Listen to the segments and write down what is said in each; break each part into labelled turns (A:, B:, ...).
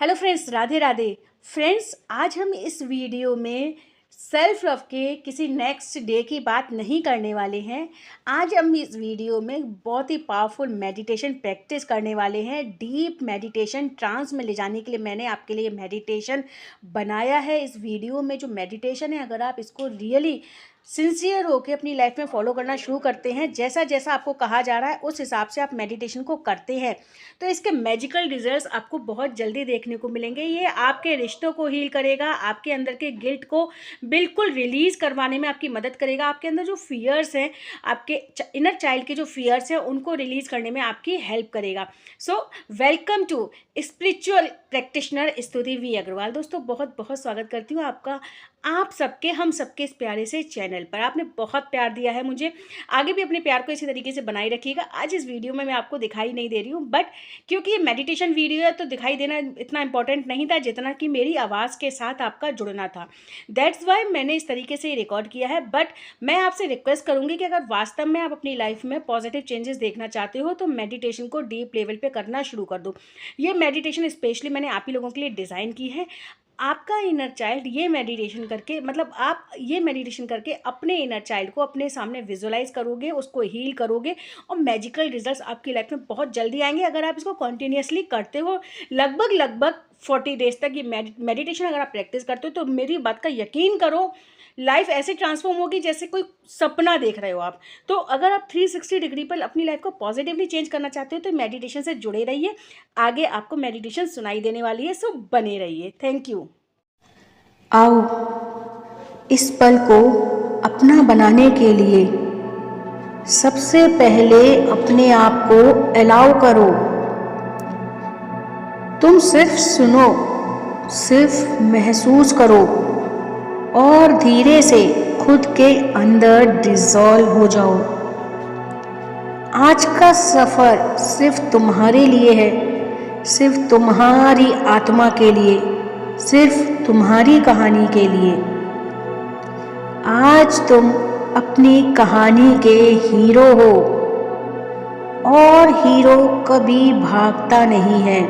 A: Hello friends, Radhe Radhe. Friends, आज हम इस वीडियो में सेल्फ लव के किसी नेक्स्ट डे की बात नहीं करने वाले हैं। आज हम इस वीडियो में बहुत ही पावरफुल मेडिटेशन प्रैक्टिस करने वाले हैं। डीप मेडिटेशन ट्रांस में ले जाने के लिए मैंने आपके लिए मेडिटेशन बनाया है। इस वीडियो में जो मेडिटेशन है, अगर आप इसको रियली सिंसियर होकर अपनी लाइफ में फॉलो करना शुरू करते हैं, जैसा जैसा आपको कहा जा रहा है उस हिसाब से आप मेडिटेशन को करते हैं, तो इसके मैजिकल रिजल्ट्स आपको बहुत जल्दी देखने को मिलेंगे। ये आपके रिश्तों को हील करेगा, आपके अंदर के गिल्ट को बिल्कुल रिलीज़ करवाने में आपकी मदद करेगा। आपके अंदर जो फियर्स हैं, आपके इनर चाइल्ड के जो फियर्स हैं, उनको रिलीज़ करने में आपकी हेल्प करेगा। So welcome to spiritual practitioner Stuti V Agarwal. दोस्तों, बहुत बहुत स्वागत करती हूँ आपका, आप सबके, हम सबके इस प्यारे से चैनल पर। आपने बहुत प्यार दिया है मुझे, आगे भी अपने प्यार को इसी तरीके से बनाए रखिएगा। आज इस वीडियो में मैं आपको दिखाई नहीं दे रही हूँ, बट क्योंकि ये मेडिटेशन वीडियो है तो दिखाई देना इतना इंपॉर्टेंट नहीं था जितना कि मेरी आवाज़ के साथ आपका जुड़ना था। दैट्स वाई मैंने इस तरीके से रिकॉर्ड किया है। बट मैं आपसे रिक्वेस्ट करूँगी कि अगर वास्तव में आप अपनी लाइफ में पॉजिटिव चेंजेस देखना चाहते हो तो मेडिटेशन को डीप लेवल पर करना शुरू कर दो। ये मेडिटेशन स्पेशली मैंने आप ही लोगों के लिए डिज़ाइन की है। आपका इनर चाइल्ड ये मेडिटेशन करके, मतलब आप ये मेडिटेशन करके अपने इनर चाइल्ड को अपने सामने विजुअलाइज करोगे, उसको हील करोगे और मैजिकल रिजल्ट्स आपकी लाइफ में बहुत जल्दी आएंगे। अगर आप इसको कॉन्टिन्यूसली करते हो लगभग 40 डेज तक ये मेडिटेशन अगर आप प्रैक्टिस करते हो, तो मेरी बात का यकीन करो, लाइफ ऐसे ट्रांसफॉर्म होगी जैसे कोई सपना देख रहे हो आप। तो अगर आप 360 डिग्री पर अपनी लाइफ को पॉजिटिवली चेंज करना चाहते हो तो मेडिटेशन से जुड़े रहिए। आगे आपको मेडिटेशन सुनाई देने वाली है, सो बने रहिए। Thank you.
B: आओ, इस पल को अपना बनाने के लिए सबसे पहले अपने आप को अलाउ करो। तुम सिर्फ सुनो, सिर्फ महसूस करो और धीरे से खुद के अंदर डिसॉल्व हो जाओ। आज का सफ़र सिर्फ तुम्हारे लिए है, सिर्फ तुम्हारी आत्मा के लिए, सिर्फ तुम्हारी कहानी के लिए। आज तुम अपनी कहानी के हीरो हो और हीरो कभी भागता नहीं है।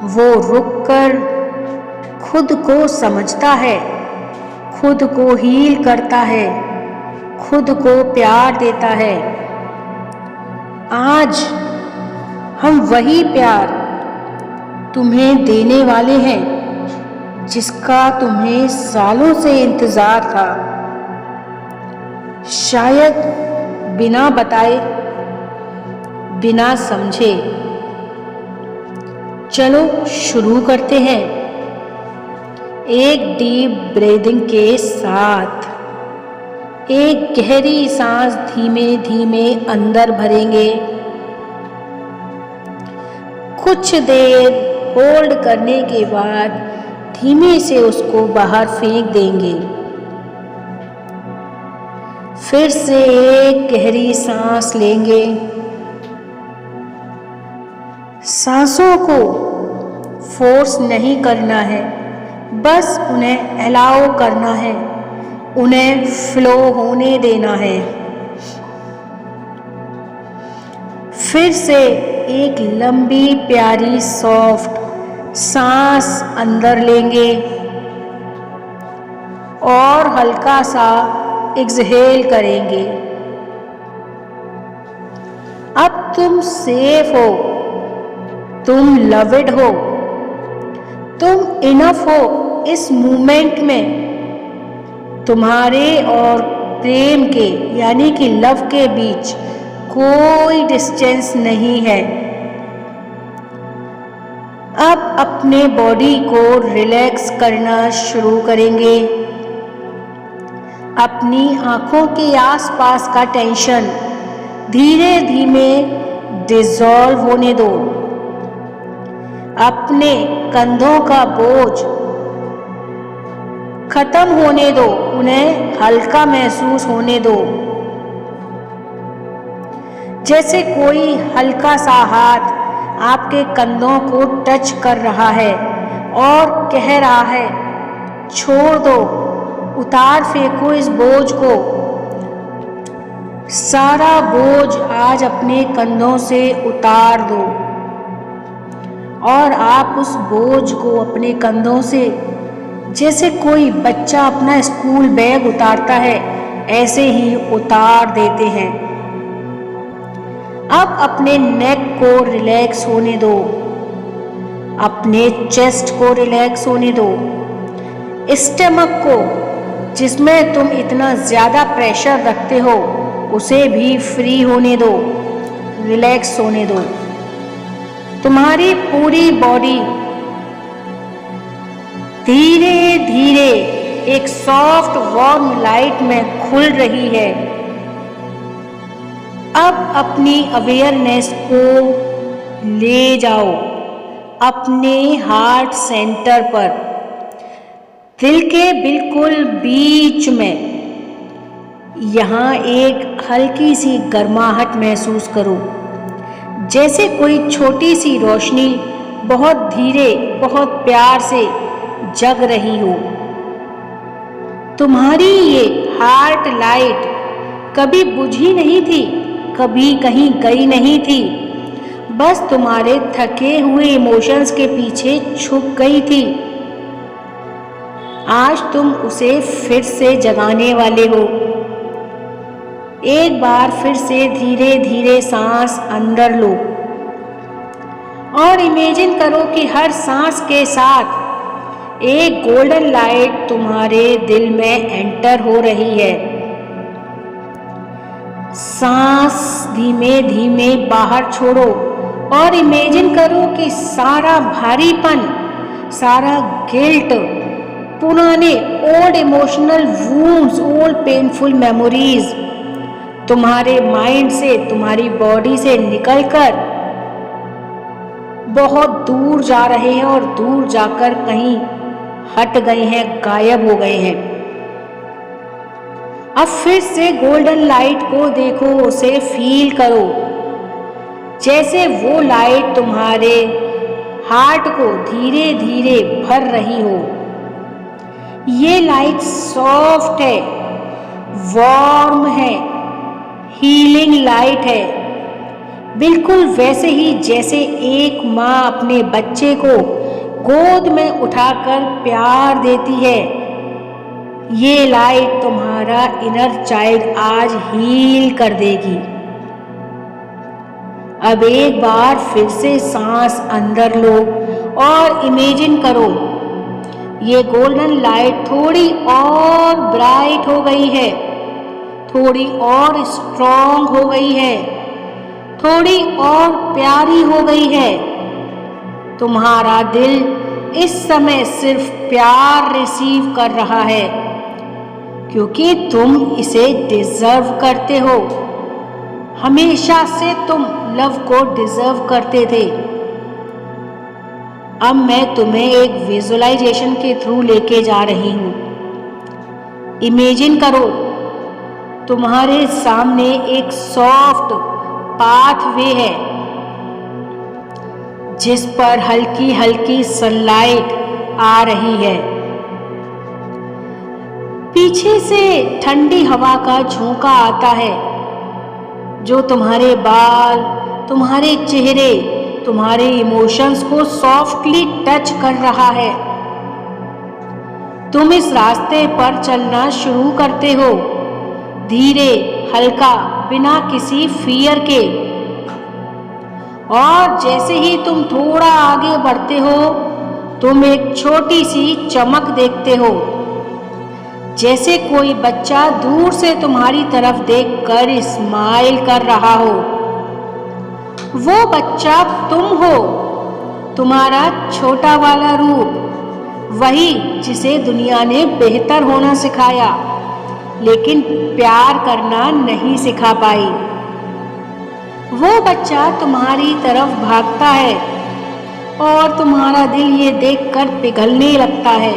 B: वो रुककर खुद को समझता है, खुद को हील करता है, खुद को प्यार देता है। आज हम वही प्यार तुम्हें देने वाले हैं जिसका तुम्हें सालों से इंतज़ार था, शायद बिना बताए, बिना समझे। चलो शुरू करते हैं। एक डीप ब्रीदिंग के साथ एक गहरी सांस धीमे धीमे अंदर भरेंगे। कुछ देर होल्ड करने के बाद धीमे से उसको बाहर फेंक देंगे। फिर से एक गहरी सांस लेंगे। सांसों को फोर्स नहीं करना है, बस उन्हें अलाउ करना है, उन्हें फ्लो होने देना है। फिर से एक लंबी प्यारी सॉफ्ट सांस अंदर लेंगे और हल्का सा एक्सहेल करेंगे। अब तुम सेफ हो, तुम लव्ड हो, तुम इनफ हो। इस मूमेंट में तुम्हारे और प्रेम के, यानी कि लव के बीच कोई डिस्टेंस नहीं है। अब अपने बॉडी को रिलैक्स करना शुरू करेंगे। अपनी आंखों के आसपास का टेंशन धीरे धीमे डिसॉल्व होने दो। अपने कंधों का बोझ खत्म होने दो, उन्हें हल्का महसूस होने दो, जैसे कोई हल्का सा हाथ आपके कंधों को टच कर रहा है और कह रहा है, छोड़ दो, उतार फेंको इस बोझ को। सारा बोझ आज अपने कंधों से उतार दो और आप उस बोझ को अपने कंधों से, जैसे कोई बच्चा अपना स्कूल बैग उतारता है, ऐसे ही उतार देते हैं। अब अपने नेक को रिलैक्स होने दो, अपने चेस्ट को रिलैक्स होने दो, स्टमक को, जिसमें तुम इतना ज़्यादा प्रेशर रखते हो, उसे भी फ्री होने दो, रिलैक्स होने दो। तुम्हारी पूरी बॉडी धीरे धीरे एक सॉफ्ट वार्म लाइट में खुल रही है। अब अपनी अवेयरनेस को ले जाओ अपने हार्ट सेंटर पर, दिल के बिल्कुल बीच में। यहाँ एक हल्की सी गर्माहट महसूस करो, जैसे कोई छोटी सी रोशनी बहुत धीरे, बहुत प्यार से जग रही हो। तुम्हारी ये हार्ट लाइट कभी बुझी नहीं थी, कभी कहीं गई नहीं थी, बस तुम्हारे थके हुए इमोशंस के पीछे छुप गई थी। आज तुम उसे फिर से जगाने वाले हो। एक बार फिर से धीरे धीरे सांस अंदर लो और इमेजिन करो कि हर सांस के साथ एक गोल्डन लाइट तुम्हारे दिल में एंटर हो रही है। सांस धीमे धीमे बाहर छोड़ो और इमेजिन करो कि सारा भारीपन, सारा गिल्ट, पुराने old emotional wounds, old painful memories तुम्हारे माइंड से, तुम्हारी बॉडी से निकलकर बहुत दूर जा रहे हैं और दूर जाकर कहीं हट गए हैं, गायब हो गए हैं। अब फिर से गोल्डन लाइट को देखो, उसे फील करो, जैसे वो लाइट तुम्हारे हार्ट को धीरे धीरे भर रही हो। ये लाइट सॉफ्ट है, वार्म है, हीलिंग लाइट है, बिल्कुल वैसे ही जैसे एक माँ अपने बच्चे को गोद में उठाकर प्यार देती है। ये लाइट तुम्हारा इनर चाइल्ड आज हील कर देगी। अब एक बार फिर से सांस अंदर लो और इमेजिन करो ये गोल्डन लाइट थोड़ी और ब्राइट हो गई है, थोड़ी और स्ट्रॉन्ग हो गई है, थोड़ी और प्यारी हो गई है। तुम्हारा दिल इस समय सिर्फ प्यार रिसीव कर रहा है, क्योंकि तुम इसे डिजर्व करते हो। हमेशा से तुम लव को डिजर्व करते थे। अब मैं तुम्हें एक विजुअलाइजेशन के थ्रू लेके जा रही हूँ। इमेजिन करो तुम्हारे सामने एक सॉफ्ट पाथवे है, जिस पर हल्की हल्की सनलाइट आ रही है। पीछे से ठंडी हवा का झोंका आता है, जो तुम्हारे बाल, तुम्हारे चेहरे, तुम्हारे इमोशंस को सॉफ्टली टच कर रहा है। तुम इस रास्ते पर चलना शुरू करते हो, धीरे, हल्का, बिना किसी फियर के। और जैसे ही तुम थोड़ा आगे बढ़ते हो, तुम एक छोटी सी चमक देखते हो, जैसे कोई बच्चा दूर से तुम्हारी तरफ देखकर स्माइल कर रहा हो। वो बच्चा तुम हो, तुम्हारा छोटा वाला रूप, वही जिसे दुनिया ने बेहतर होना सिखाया, लेकिन प्यार करना नहीं सिखा पाई। वो बच्चा तुम्हारी तरफ भागता है और तुम्हारा दिल ये देखकर पिघलने लगता है।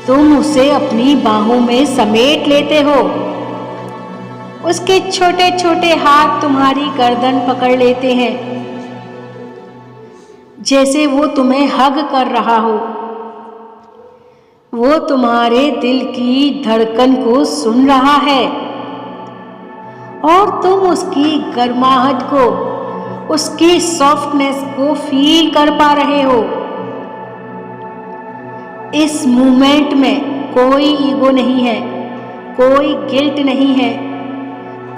B: तुम उसे अपनी बाहों में समेट लेते हो, उसके छोटे छोटे हाथ तुम्हारी गर्दन पकड़ लेते हैं, जैसे वो तुम्हें हग कर रहा हो। वो तुम्हारे दिल की धड़कन को सुन रहा है और तुम उसकी गर्माहट को उसकी सॉफ्टनेस को फील कर पा रहे हो। इस मोमेंट में कोई ईगो नहीं है, कोई गिल्ट नहीं है,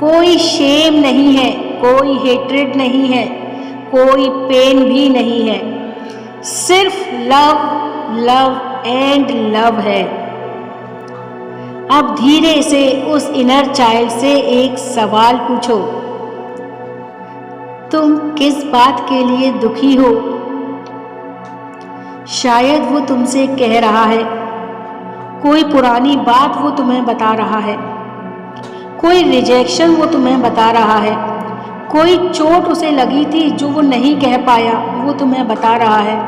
B: कोई शेम नहीं है, कोई हेट्रेड नहीं है, कोई पेन भी नहीं है। सिर्फ लव, लव एंड लव है। अब धीरे से उस इनर चाइल्ड से एक सवाल पूछो। तुम किस बात के लिए दुखी हो? शायद वो तुमसे कह रहा है, कोई पुरानी बात वो तुम्हें बता रहा है, कोई रिजेक्शन वो तुम्हें बता रहा है, कोई चोट उसे लगी थी जो वो नहीं कह पाया वो तुम्हें बता रहा है,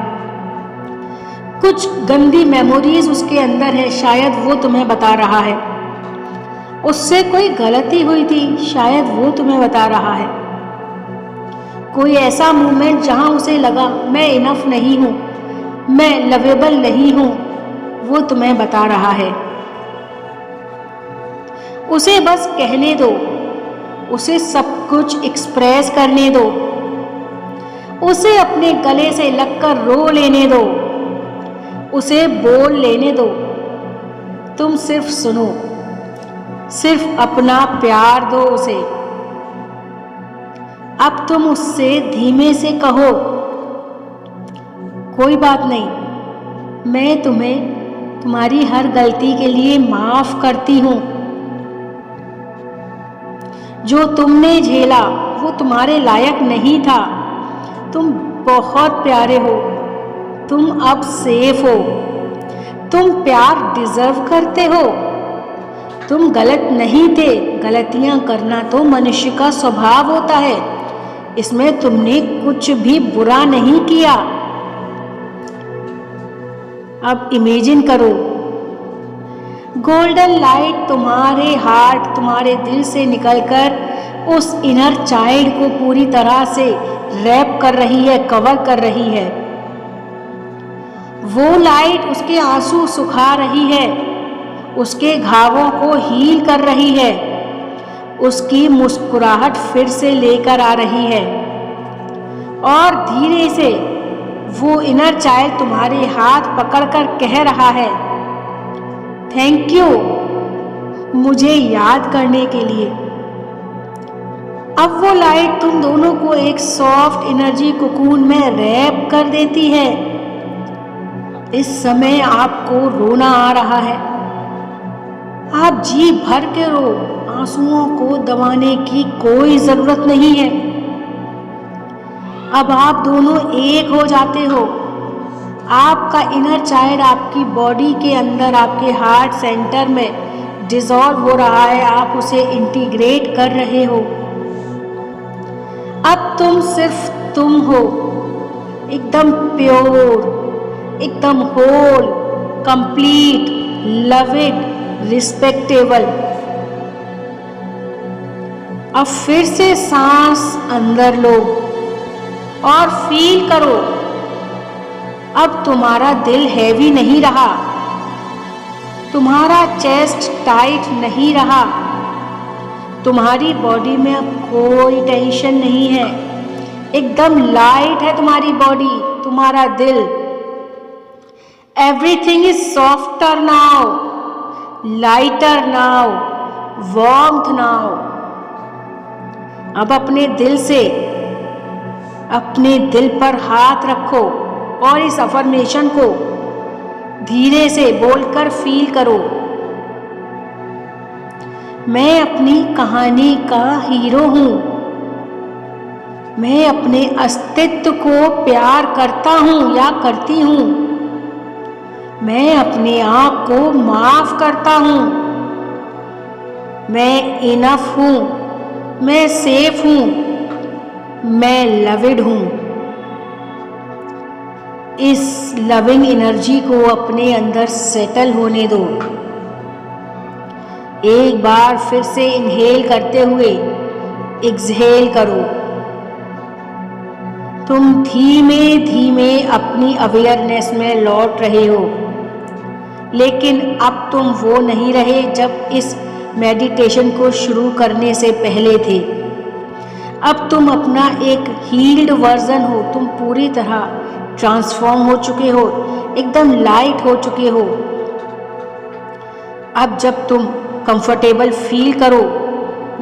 B: कुछ गंदी मेमोरीज उसके अंदर है, शायद वो तुम्हें बता रहा है, उससे कोई गलती हुई थी, शायद वो तुम्हें बता रहा है, कोई ऐसा मोमेंट जहां उसे लगा मैं इनफ नहीं हूं, मैं लवेबल नहीं हूं, वो तुम्हें बता रहा है। उसे बस कहने दो, उसे सब कुछ एक्सप्रेस करने दो, उसे अपने गले से लगकर रो लेने दो, उसे बोल लेने दो। तुम सिर्फ सुनो, सिर्फ अपना प्यार दो उसे। अब तुम उससे धीमे से कहो, कोई बात नहीं, मैं तुम्हें तुम्हारी हर गलती के लिए माफ करती हूँ। जो तुमने झेला वो तुम्हारे लायक नहीं था। तुम बहुत प्यारे हो, तुम अब सेफ हो, तुम प्यार डिजर्व करते हो, तुम गलत नहीं थे। गलतियां करना तो मनुष्य का स्वभाव होता है, इसमें तुमने कुछ भी बुरा नहीं किया। अब इमेजिन करो, गोल्डन लाइट तुम्हारे हार्ट, तुम्हारे दिल से निकलकर उस इनर चाइल्ड को पूरी तरह से रैप कर रही है, कवर कर रही है। वो लाइट उसके आंसू सुखा रही है, उसके घावों को हील कर रही है, उसकी मुस्कुराहट फिर से लेकर आ रही है। और धीरे से वो इनर चाइल्ड तुम्हारे हाथ पकड़कर कह रहा है, थैंक यू मुझे याद करने के लिए। अब वो लाइट तुम दोनों को एक सॉफ्ट एनर्जी कोकून में रैप कर देती है। इस समय आपको रोना आ रहा है, आप जी भर के रो, आंसुओं को दबाने की कोई जरूरत नहीं है। अब आप दोनों एक हो जाते हो। आपका इनर चाइल्ड आपकी बॉडी के अंदर, आपके हार्ट सेंटर में डिसॉल्व हो रहा है, आप उसे इंटीग्रेट कर रहे हो। अब तुम सिर्फ तुम हो, एकदम प्योर, एकदम होल, कंप्लीट, लविड, रिस्पेक्टेबल। अब फिर से सांस अंदर लो और फील करो, अब तुम्हारा दिल हैवी नहीं रहा, तुम्हारा चेस्ट टाइट नहीं रहा, तुम्हारी बॉडी में अब कोई टेंशन नहीं है, एकदम लाइट है तुम्हारी बॉडी, तुम्हारा दिल। Everything is softer now, lighter now, warmth now. अब अपने दिल से अपने दिल पर हाथ रखो और इस अफर्मेशन को धीरे से बोलकर फील करो, मैं अपनी कहानी का हीरो हूं, मैं अपने अस्तित्व को प्यार करता हूं या करती हूं, मैं अपने आप को माफ करता हूं, मैं इनफ हूं, मैं सेफ हूं, मैं लविड हूं। इस लविंग एनर्जी को अपने अंदर सेटल होने दो। एक बार फिर से इनहेल करते हुए एक्सहेल करो। तुम धीमे धीमे अपनी अवेयरनेस में लौट रहे हो, लेकिन अब तुम वो नहीं रहे जब इस मेडिटेशन को शुरू करने से पहले थे। अब तुम अपना एक हील्ड वर्जन हो, तुम पूरी तरह ट्रांसफॉर्म हो चुके हो, एकदम लाइट हो चुके हो। अब जब तुम कंफर्टेबल फील करो,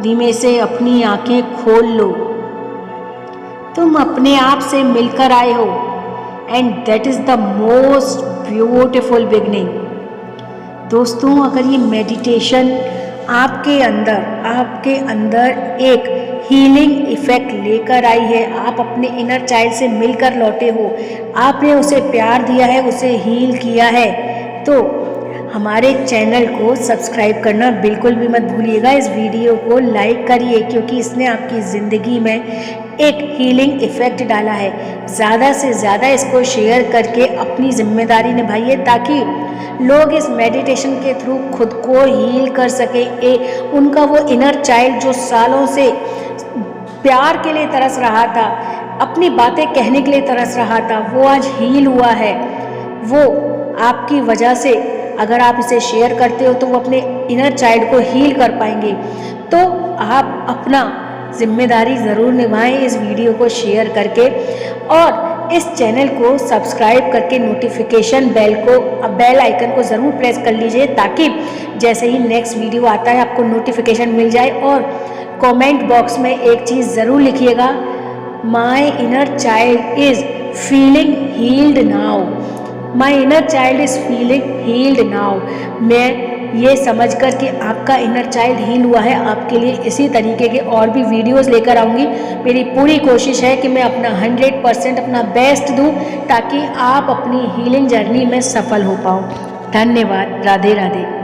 B: धीमे से अपनी आंखें खोल लो। तुम अपने आप से मिलकर आए हो and that is the most beautiful beginning. दोस्तों, अगर ये मेडिटेशन आपके अंदर एक हीलिंग इफ़ेक्ट लेकर आई है, आप अपने इनर चाइल्ड से मिलकर लौटे हो, आपने उसे प्यार दिया है, उसे हील किया है, तो हमारे चैनल को सब्सक्राइब करना बिल्कुल भी मत भूलिएगा। इस वीडियो को लाइक करिए क्योंकि इसने आपकी ज़िंदगी में एक हीलिंग इफ़ेक्ट डाला है। ज़्यादा से ज़्यादा इसको शेयर करके अपनी जिम्मेदारी निभाइए ताकि लोग इस मेडिटेशन के थ्रू खुद को हील कर सके। उनका वो इनर चाइल्ड जो सालों से प्यार के लिए तरस रहा था, अपनी बातें कहने के लिए तरस रहा था, वो आज हील हुआ है। वो आपकी वजह से, अगर आप इसे शेयर करते हो तो वो अपने इनर चाइल्ड को हील कर पाएंगे। तो आप अपना जिम्मेदारी ज़रूर निभाएं इस वीडियो को शेयर करके, और इस चैनल को सब्सक्राइब करके नोटिफिकेशन बेल आइकन को ज़रूर प्रेस कर लीजिए ताकि जैसे ही नेक्स्ट वीडियो आता है आपको नोटिफिकेशन मिल जाए। और कमेंट बॉक्स में एक चीज़ ज़रूर लिखिएगा, my inner child is feeling healed now. My inner child is feeling healed now. मैं ये समझ कर कि आपका इनर चाइल्ड हील हुआ है, आपके लिए इसी तरीके के और भी वीडियोस लेकर आऊँगी। मेरी पूरी कोशिश है कि मैं अपना 100% अपना बेस्ट दूँ ताकि आप अपनी हीलिंग जर्नी में सफल हो पाओ। धन्यवाद। राधे राधे।